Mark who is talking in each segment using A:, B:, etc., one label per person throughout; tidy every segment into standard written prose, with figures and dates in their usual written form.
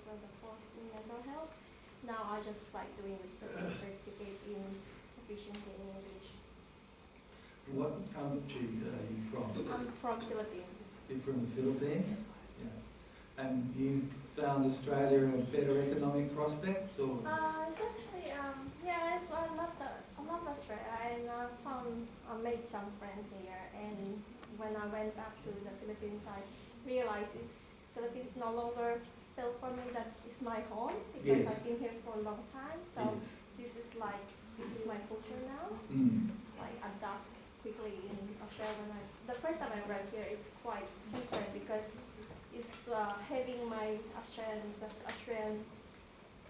A: also the course in mental health. Now I just like doing this certificate in proficiency in English.
B: What country are you from?
A: I'm from Philippines.
B: You're from the Philippines? Yeah. And you found Australia a better economic prospect, or?
A: It's actually I love Australia. I made some friends here, and when I went back to the Philippines, I realized Philippines no longer felt for me that it's my home because
B: Yes.
A: I've been here for a long time. So
B: Yes.
A: this is my culture now.
B: Mm.
A: Like adapt quickly in Australia. The first time I arrived here is quite different because it's having my Australian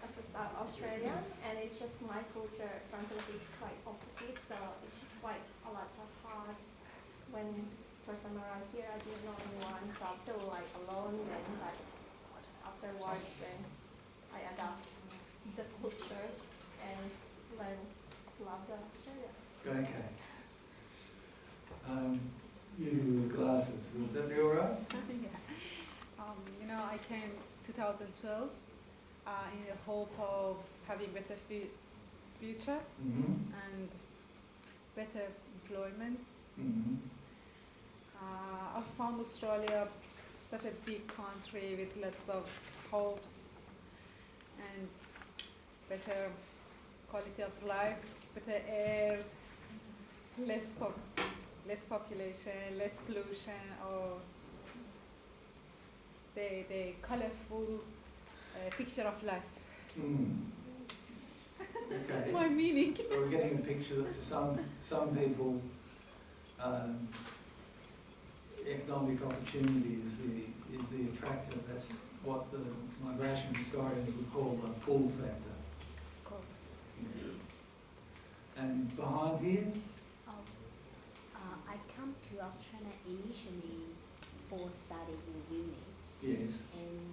A: as a South Australian, and it's just my culture from Philippines is quite opposite, so it's just quite a lot of hard. When first time around here, I didn't know anyone, so I feel like alone, and like afterwards, then I adapt the culture and learn to love the Australia.
B: Okay. You with glasses, would that be alright?
C: Yeah. I came 2012 in the hope of having better future
B: Mm-hmm.
C: and better employment.
B: Mm-hmm.
C: I found Australia such a big country with lots of hopes and better quality of life, better air, less population, less pollution, or the colorful picture of life.
B: Mm. Okay.
C: My meaning.
B: So we're getting a picture that for some people, economic opportunity is the attractor. That's what the migration historians would call the pull factor.
C: Of course.
B: And behind here,
D: I come to Australia initially for study in uni,
B: yes,
D: and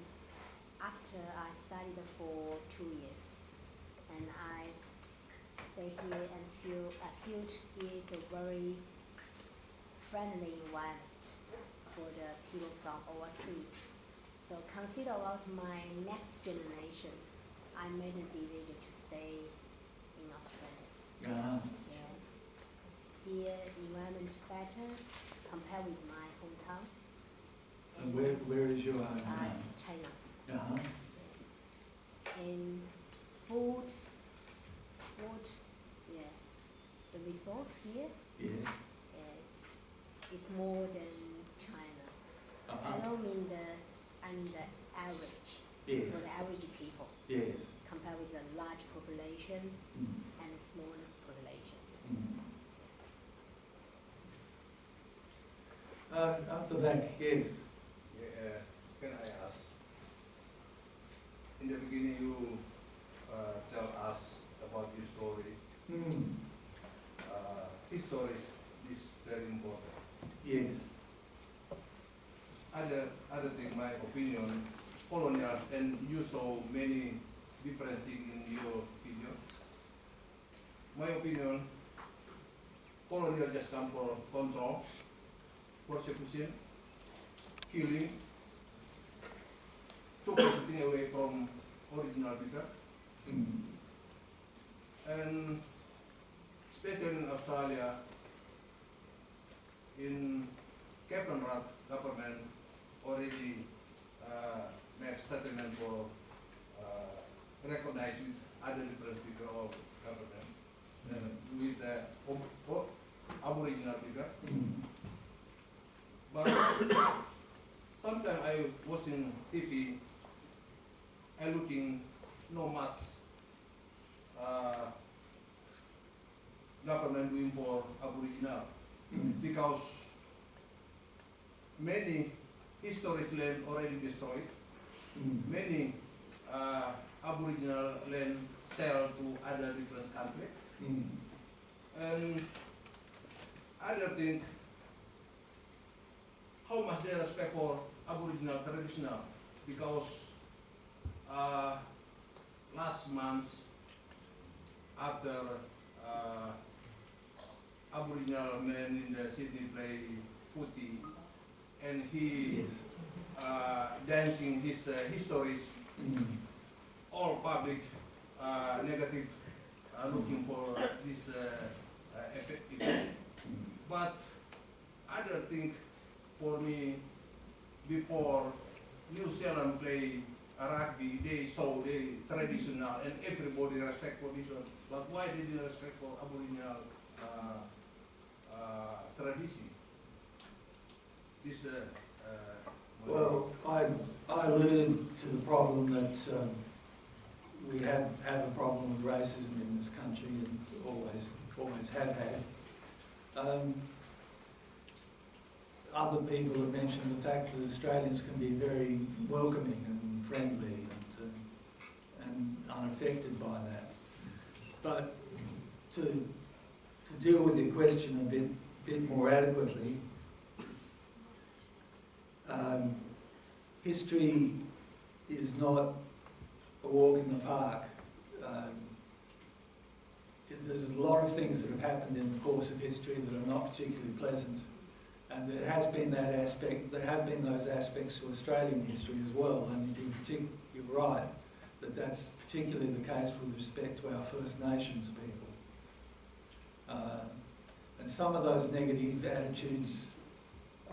D: after I studied for 2 years, and I stay here and feel here is a very friendly environment for the people from overseas. So consider about my next generation, I made a decision to stay in Australia. Yeah, because here the environment is better compared with my hometown.
B: and where is your home now?
D: China.
B: Uh-huh.
D: And food, yeah, the resource here
B: Yes.
D: is more than China. I
B: Uh-huh.
D: don't mean I'm the average,
B: Yes.
D: for the average people,
B: Yes.
D: compared with a large population
B: Mm.
D: and a smaller population.
B: Mm. Up the back, yes.
E: Yeah, can I ask? In the beginning, you tell us about your story.
B: Mm.
E: History is very important.
B: Yes.
E: Other thing, my opinion, colonial, and you saw many different things in your video. My opinion, colonial just come for control, persecution, killing, took everything away from original people.
B: Mm.
E: And especially in Australia, in Captain Rat government already made statement for recognizing other different people of government with the Aboriginal people.
B: Mm.
E: But sometimes I was in TV, I looking no much government doing for Aboriginal
B: Mm.
E: because many historic land already destroyed,
B: Mm.
E: many Aboriginal land sell to other different country,
B: Mm.
E: and other thing, how much they respect for Aboriginal traditional, because last month after Aboriginal man in the city play footy, and he
B: Yes.
E: dancing his histories all public negative looking for this effect. But other thing for me, before New Zealand play rugby, they saw the traditional and everybody respect for this one. But why they didn't respect for Aboriginal tradition? This
B: Well, I alluded to the problem that we have a problem with racism in this country and always have had. Other people have mentioned the fact that Australians can be very welcoming and friendly and unaffected by that. But to deal with your question a bit more adequately, history is not a walk in the park. There's a lot of things that have happened in the course of history that are not particularly pleasant, and there has been that aspect. There have been those aspects to Australian history as well, and you're right that that's particularly the case with respect to our First Nations people. And some of those negative attitudes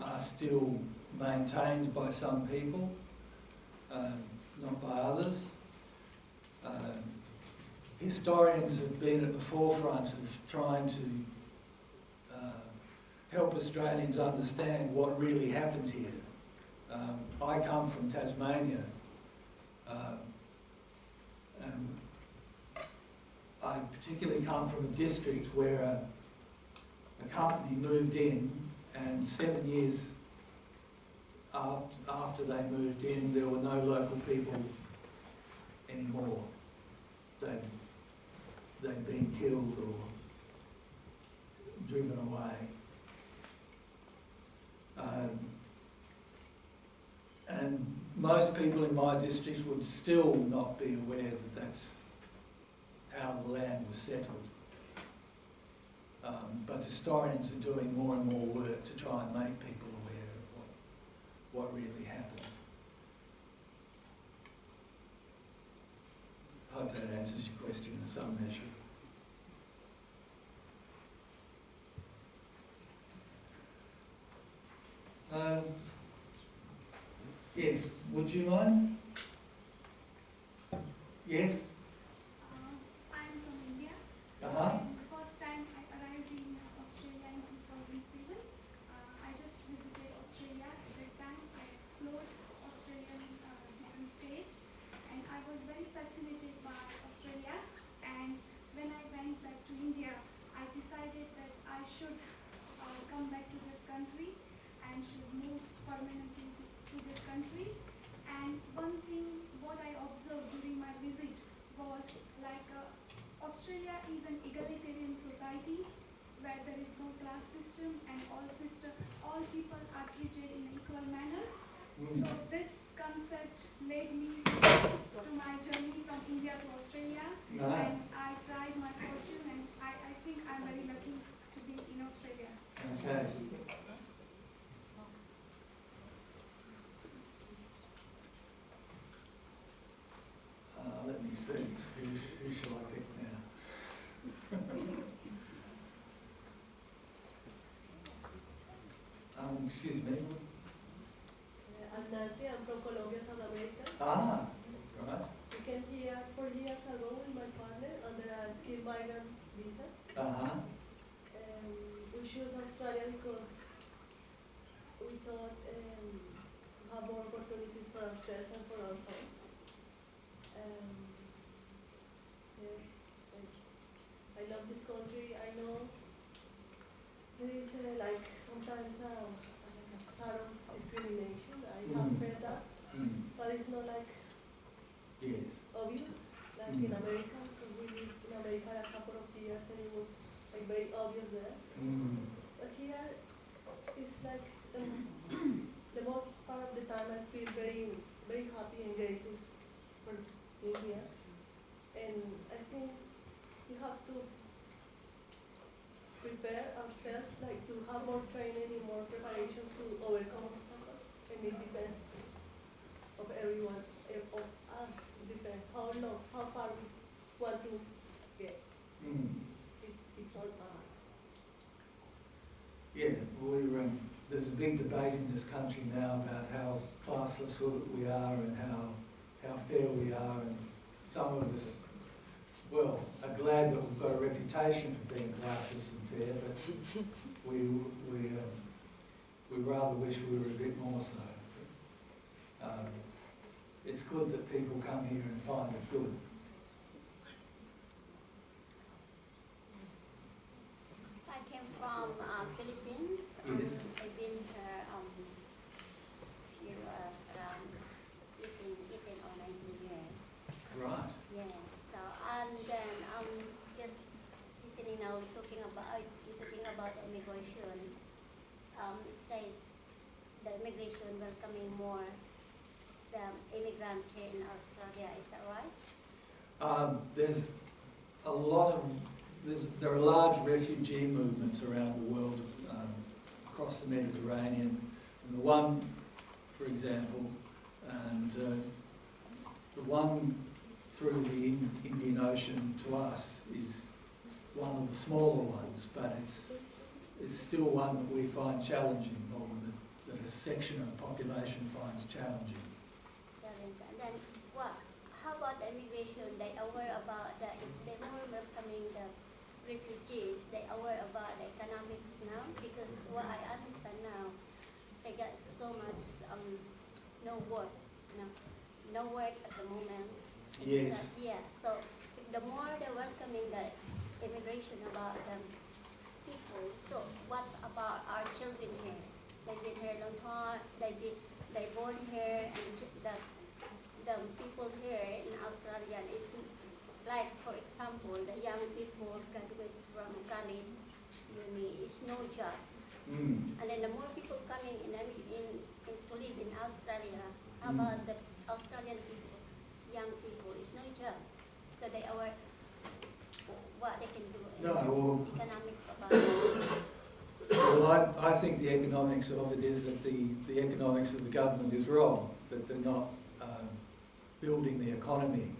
B: are still maintained by some people, not by others. Historians have been at the forefront of trying to help Australians understand what really happened here. I come from Tasmania, and I particularly come from a district where a company moved in, and 7 years after they moved in, there were no local people anymore. They'd been killed or driven away. And most people in my district would still not be aware that that's how the land was settled. But historians are doing more and more work to try and make people aware of what really happened. I hope that answers your question in some measure. Yes, would you mind? Yes?
F: I'm from India.
B: Uh-huh.
F: The first time I arrived in Australia in 2007, I just visited Australia. At that time, I explored Australian different states, and I was very fascinated by Australia. And when I went back to India, I decided that I should come back to this country and should move permanently to this country. And one thing what I observed during my visit was like Australia is an egalitarian society where there is no class system and all people are treated in an equal manner. So this concept led me to my journey from India to Australia, and I tried my fortune, and I think I'm very lucky to be in Australia.
B: Okay. Let me see. Who shall I pick now? Excuse me.
G: I'm Nancy, I'm from Colombia, South America.
B: Ah, right.
G: We came here 4 years ago with my partner under a skilled migrant visa.
B: Uh-huh.
G: We chose Australia because we thought to have more opportunities for ourselves and for our sons. I love this country. I know there is like sometimes like a subtle discrimination. I have heard that, but it's not like
B: Yes.
G: obvious like in America, because we lived in America a couple of years and it was like very obvious there. But here it's like the most part of the time I feel very, very happy and grateful for being here. And I think we have to prepare ourselves, like to have more training and more preparation to overcome obstacles. And it depends of everyone, of us
B: big debate in this country now about how classless we are and how fair we are, and some of us, well, are glad that we've got a reputation for being classless and fair, but we rather wish we were a bit more so. It's good that people come here and find it good.
D: I came from Philippines.
B: Yes.
D: I've been here here around 18 or 19 years.
B: Right.
D: Yeah. So and then just listening now talking about immigration. It says the immigration welcoming more the immigrant here in Australia. Is that right?
B: There's a lot of, there are large refugee movements around the world, across the Mediterranean. And the one, for example, and the one through the Indian Ocean to us is one of the smaller ones, but it's still one that we find challenging, or that a section of the population finds challenging.
D: And then how about the immigration? They aware about the, if they more welcoming the refugees, they aware about the economics now, because what I understand now, they got so much no work, no work at the moment.
B: Yes.
D: Yeah, so if the more they're welcoming the immigration about the people, so what's about our children here? They've been here a long time, they born here, and the people here in Australia is like, for example, the young people graduates from college, uni, it's no job.
B: Mm.
D: And then the more people coming in to live in Australia, how about the Australian people, young people, it's no job. So they are what they can do in economics about it.
B: Well, I think the economics of it is that the economics of the government is wrong, that they're not building the economy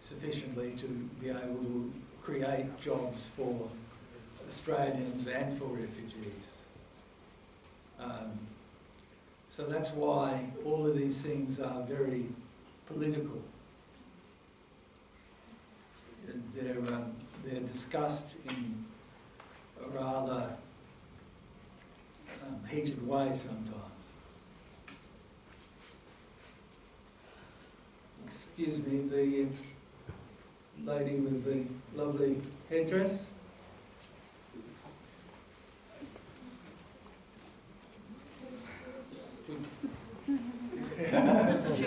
B: sufficiently to be able to create jobs for Australians and for refugees. So that's why all of these things are very political. They're discussed in a rather heated way sometimes. Excuse me, the lady with the lovely headdress.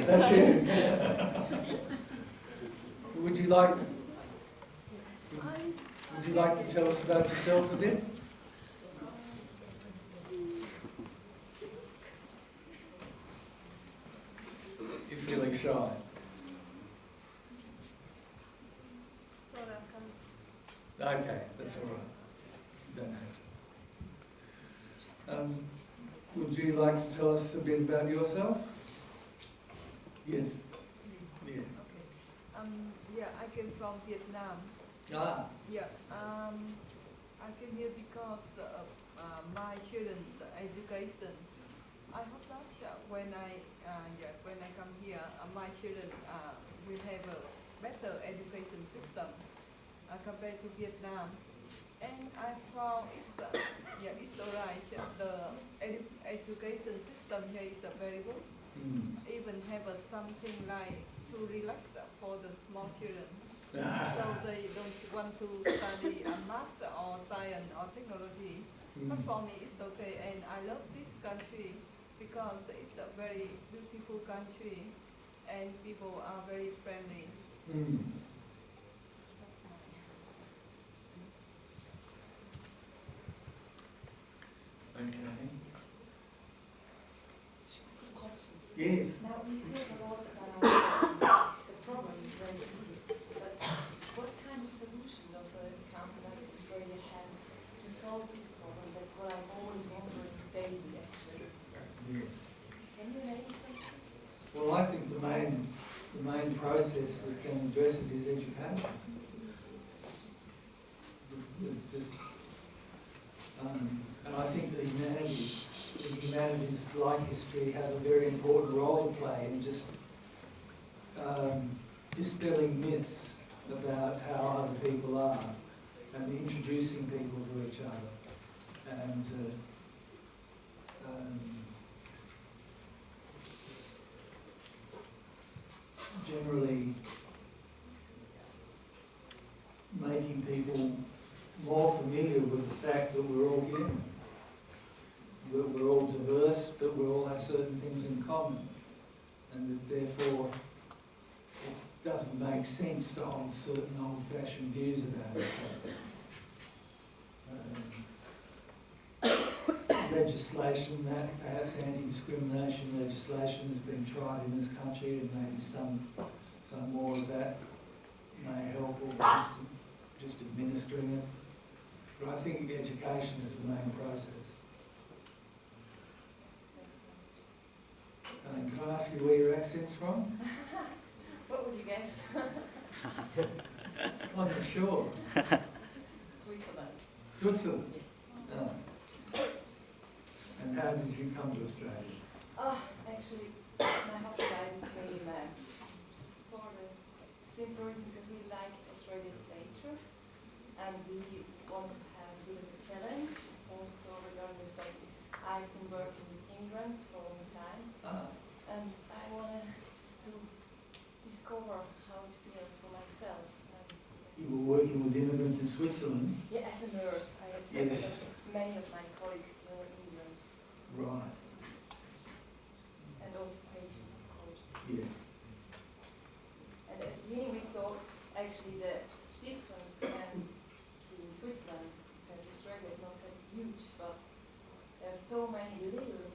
B: That's it. Would you like to tell us about yourself a bit? You're feeling shy.
C: Sorry, I can't.
B: Okay, that's all right. You don't have to. Would you like to tell us a bit about yourself? Yes. Yeah.
C: Yeah, I came from Vietnam.
B: Ah.
C: Yeah, I came here because my children's education. I hope that when I come here, my children will have a better education system compared to Vietnam. And I found it's alright. The education system here is very good. Even have something like to relax for the small children. So they don't want to study math or science or technology. But for me it's okay, and I love this country because it's a very beautiful country and people are very friendly.
B: Okay. Yes.
H: Now we hear a lot about the problem with racism, but what kind of solution does a country like Australia has to solve this problem? That's what I'm always wondering daily, actually.
B: Yes.
H: Can you name something?
B: Well, I think the main process that can address it is education. Just, and I think the humanities the humanities, like history, have a very important role to play in just dispelling myths about how other people are and introducing people to each other. And generally making people more familiar with the fact that we're all human. We're all diverse, but we all have certain things in common. And that therefore it doesn't make sense to hold certain old-fashioned views about it. Legislation, that perhaps anti-discrimination legislation has been tried in this country, and maybe some more of that may help, or just administering it. But I think education is the main process. Can I ask you where your accent's from?
H: What would you guess?
B: I'm not sure.
H: Switzerland.
B: Switzerland? Oh. And how did you come to Australia?
H: Actually, my husband and I came just for the simple reason because we liked Australia's nature and we wanted to have a bit of a challenge. Also regarding the space, I've been working with immigrants for a long time, and I wanted just to discover how it feels for myself.
B: You were working with immigrants in Switzerland?
H: Yeah, as a nurse, I have
B: Yes.
H: many of my colleagues were immigrants.
B: Right.
H: And also patients, of course.
B: Yes.
H: And at the beginning we thought actually the difference between Switzerland and Australia is not that huge, but there are so many little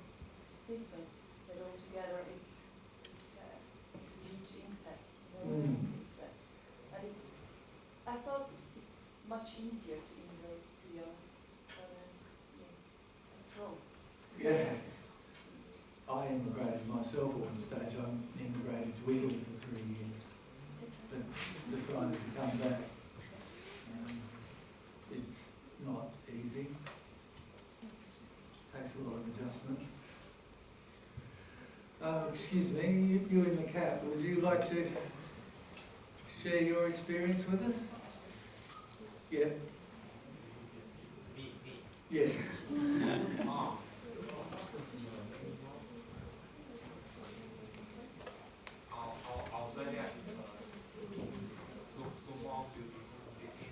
H: differences that altogether it makes a huge impact. You know?
B: Mm.
H: And I thought it's much easier to immigrate, to be honest. But yeah, that's wrong.
B: Yeah. I immigrated myself at one stage. I immigrated to Italy for 3 years, but decided to come back. It's not easy. Takes a lot of adjustment. Excuse me, you in the cap, would you like to share your experience with us? Yeah. Yeah.
I: Australia is so small, beautiful city.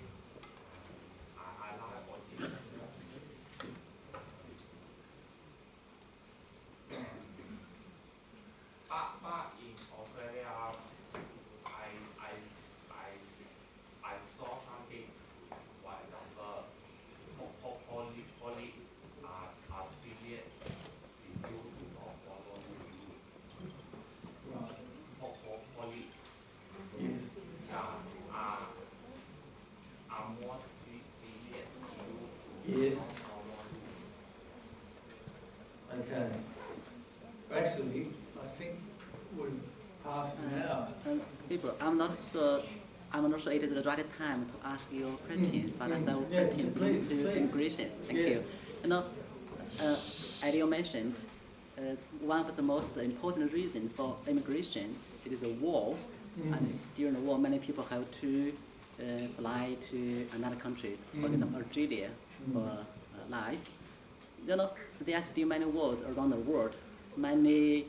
I: I like watching. But in Australia, I saw something. For example, police are serious if you do not follow the rules.
B: Right.
I: Police.
B: Yes.
I: Are more serious if you
B: Yes. Okay. Actually, I think we've passed an hour.
J: People, I'm not sure it is the right time to ask you questions, but I have
B: Yeah,
J: questions
B: please,
J: to
B: please.
J: immigration. Thank
B: Yeah.
J: you. You know, as you mentioned, one of the most important reasons for immigration it is a war. And during the war, many people have to fly to another country, for example, Algeria, for life. You know, there are still many wars around the world. Many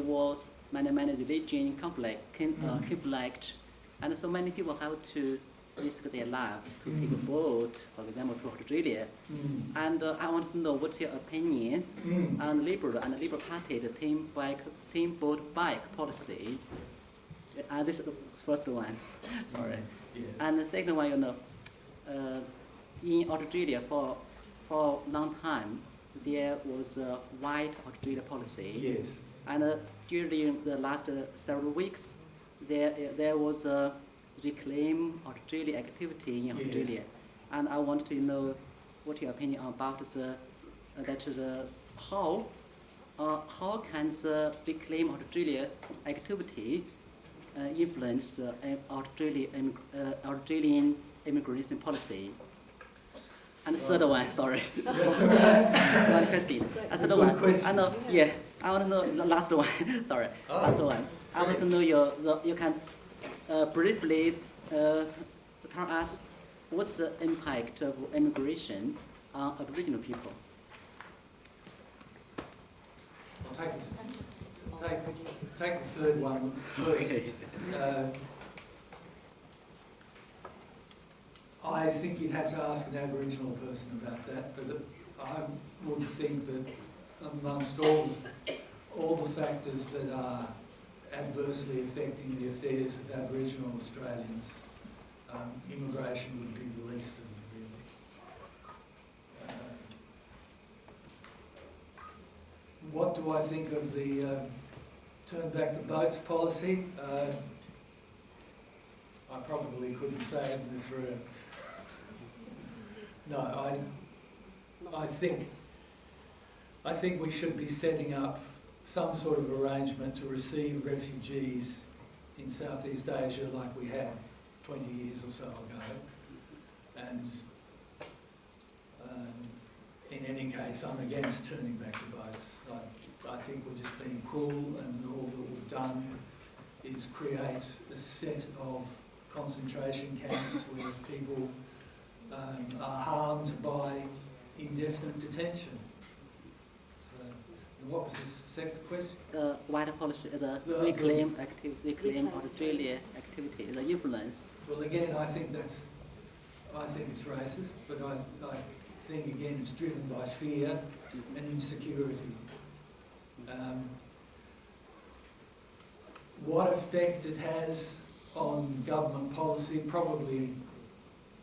J: wars, many religion conflict, and so many people have to risk their lives to take a boat, for example, to Australia. And I want to know what's your opinion on Liberal Party, the team boat bike policy. This is the first one. Sorry.
B: Yeah.
J: And the second one, you know, in Australia for a long time, there was a white Australia policy.
B: Yes.
J: And during the last several weeks, there was a reclaim Australia activity in Australia. And I want to know what your opinion about how can the reclaim Australia activity influence the Australian immigration policy. And the third one, sorry.
B: That's all right.
J: One question. And third
B: Good
J: one.
B: question.
J: I know. Yeah. I want to know the last one. Sorry.
B: Oh,
J: Last one. I want to know you can briefly tell us what's the impact of immigration on Aboriginal people.
B: I'll take the third one first. I think you'd have to ask an Aboriginal person about that, but I would think that amongst all the factors that are adversely affecting the affairs of Aboriginal Australians, immigration would be the least of them, really. What do I think of the turn back the boats policy? I probably couldn't say it in this room. No, I think we should be setting up some sort of arrangement to receive refugees in Southeast Asia like we had 20 years or so ago. And in any case, I'm against turning back the boats. I think we're just being cruel, and all that we've done is create a set of concentration camps where people are harmed by indefinite detention. So, what was the second question?
J: Wider policy, they claim Australia activity, the influence.
B: Well, again, I think it's racist, but I think again it's driven by fear and insecurity. What effect it has on government policy, probably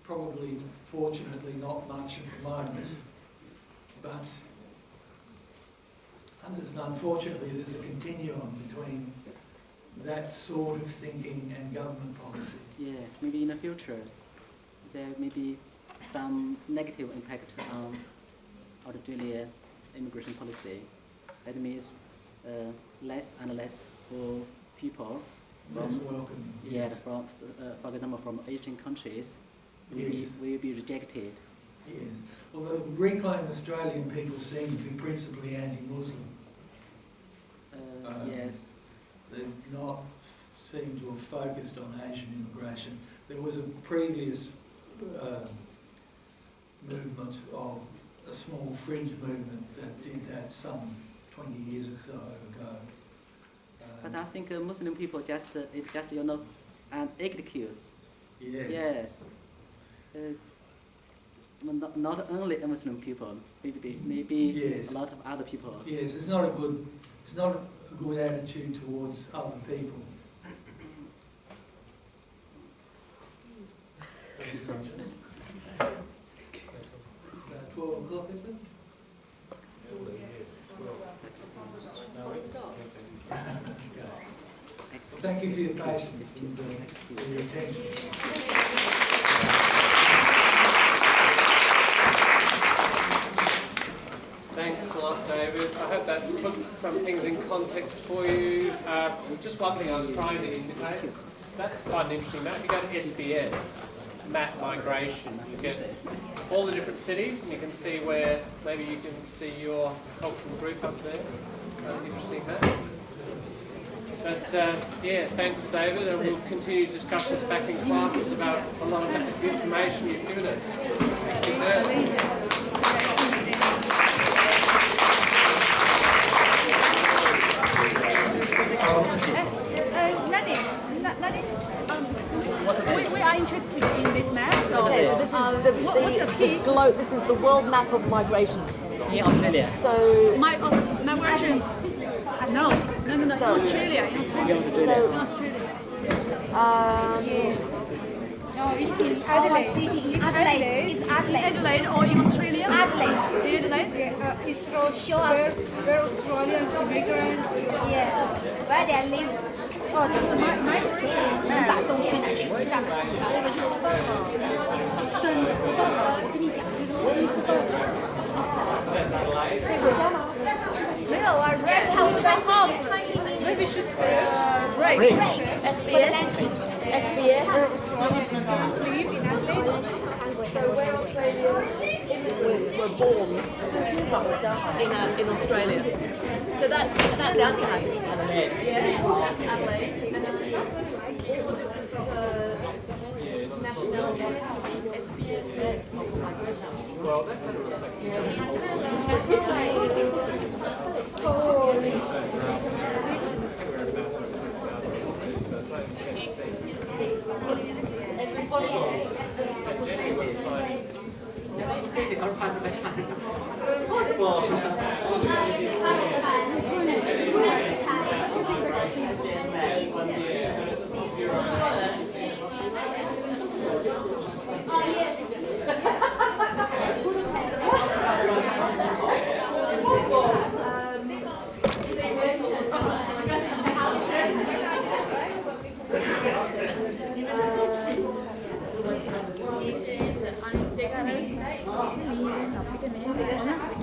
B: fortunately not much at the moment, but unfortunately there's a continuum between that sort of thinking and government policy.
J: Yeah, maybe in the future there may be some negative impact on Australia immigration policy. That means less and less for people.
B: Less welcoming.
J: Yeah,
B: Yes.
J: from for example, from Asian countries,
B: Yes.
J: will be rejected.
B: Yes. Well, the reclaimed Australian people seem to be principally anti-Muslim.
J: Yes.
B: They've not seemed to have focused on Asian immigration. There was a previous movement of a small fringe movement that did that some 20 years or so ago.
J: But I think Muslim people it's just an excuse.
B: Yes.
J: Yes. Not only Muslim people, maybe
B: Yes.
J: a lot of other people.
B: Yes, it's not a good attitude towards other people. 12 o'clock, is it? Well, thank you for your patience and for your attention.
K: Thanks a lot, David. I hope that puts some things in context for you. Just one thing I was trying to indicate, that's quite an interesting map. You go to SBS, map migration, you get all the different cities and you can see where, maybe you can see your cultural group up there. Interesting map. But yeah, thanks David, and we'll continue discussions back in classes about a lot of that information you've given us. Thank you, sir.
L: We are interested in this map. So
H: Okay, so this is the globe. This is the world map of migration.
J: In Australia.
H: So
L: migration. No,
H: So-
L: Australia.
H: so
L: No, it's
D: Our city in Adelaide. It's Adelaide.
L: Adelaide or in Australia?
D: Adelaide.
L: Adelaide.
M: It's for
D: Show up.
M: where Australians, immigrants,
D: Yeah. Where they live. 能把东去哪去？这样子。真的，我跟你讲，
L: 没有啊
M: maybe should say break.
H: SBS.
M: Australians live in Adelaide. So where Australians
N: born in Australia. So that's the other thing. Yeah, Adelaide.
K: Well, that kind of
L: Anh